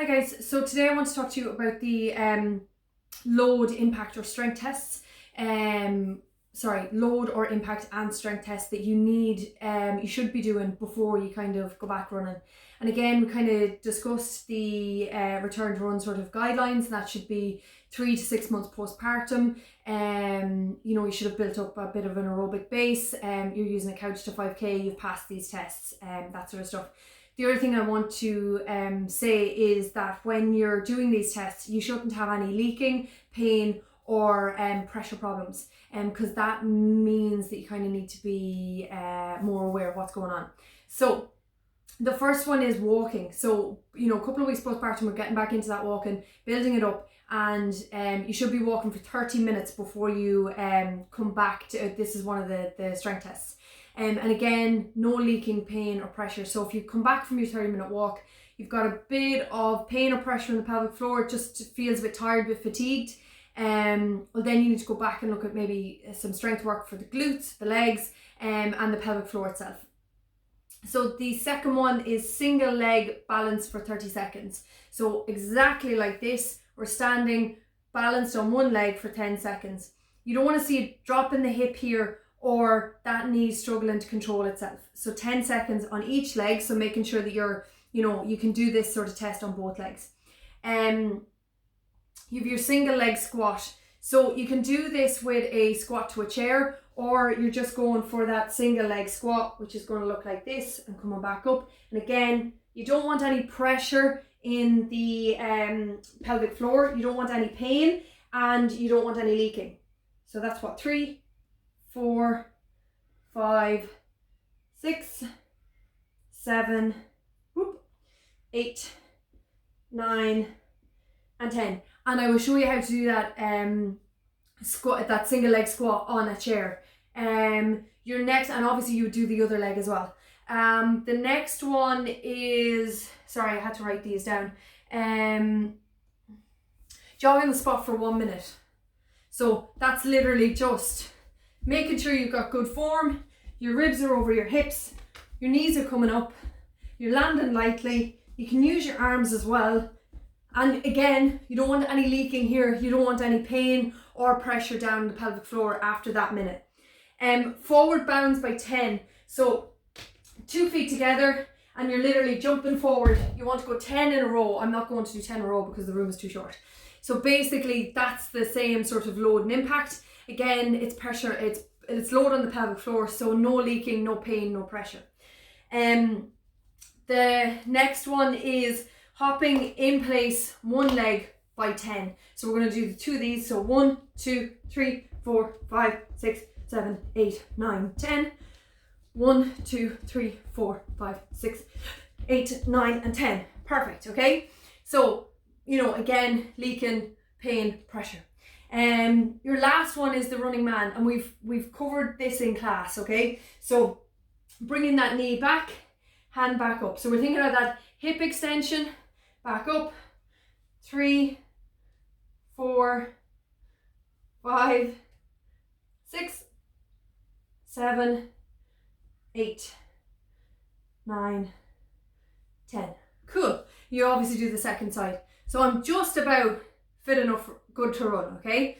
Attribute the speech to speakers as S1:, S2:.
S1: Hi guys, so today I want to talk to you about the load, impact or strength tests. Load or impact and strength tests that you should be doing before you kind of go back running. And again, we kind of discussed the return to run sort of guidelines, and that should be 3 to 6 months postpartum. You should have built up a bit of an aerobic base. You're using a couch to 5k, you've passed these tests, that sort of stuff. The other thing I want to say is that when you're doing these tests, you shouldn't have any leaking, pain, or pressure problems, because that means that you kind of need to be more aware of what's going on. So the first one is walking. So, a couple of weeks postpartum, we're getting back into that walking, building it up, and you should be walking for 30 minutes before you come back to, this is one of the strength tests. And again, no leaking, pain or pressure. So if you come back from your 30-minute walk, you've got a bit of pain or pressure in the pelvic floor, it just feels a bit tired, a bit fatigued, well then you need to go back and look at maybe some strength work for the glutes, the legs, and the pelvic floor itself. So the second one is single leg balance for 30 seconds. So exactly like this, we're standing balanced on one leg for 10 seconds. You don't want to see a drop in the hip here or that knee struggling to control itself. So 10 seconds on each leg. So making sure that you can do this sort of test on both legs. You have your single leg squat. So you can do this with a squat to a chair, or you're just going for that single leg squat, which is going to look like this and coming back up. And again, you don't want any pressure in the pelvic floor. You don't want any pain, and you don't want any leaking. So that's what, 3, 4, 5, 6, 7, 8, 9, and 10. And I will show you how to do that squat, that single leg squat on a chair. Your next, and obviously you would do the other leg as well. The next one is, sorry, I had to write these down. Jog on the spot for 1 minute. So that's literally just making sure you've got good form, your ribs are over your hips, your knees are coming up, you're landing lightly, you can use your arms as well. And again, you don't want any leaking here, you don't want any pain or pressure down the pelvic floor after that minute. Forward bounds by 10. So 2 feet together and you're literally jumping forward. You want to go 10 in a row. I'm not going to do 10 in a row because the room is too short. So basically that's the same sort of load and impact. Again, it's pressure, it's load on the pelvic floor, so no leaking, no pain, no pressure. The next one is hopping in place, one leg by 10. So we're going to do 2 of these. So 1, 2, 3, 4, 5, 6, 7, 8, 9, 10. 1, 2, 3, 4, 5, 6, 8, 9, and 10. Perfect. Okay. So, again, leaking, pain, pressure. Your last one is the running man, and we've covered this in class. Okay. So bringing that knee back, hand back up. So we're thinking about that hip extension, back up. 3, 4, 5, 6, 7, 8, 9, 10. Cool. You obviously do the second side. So I'm just about fit enough, good to run, okay?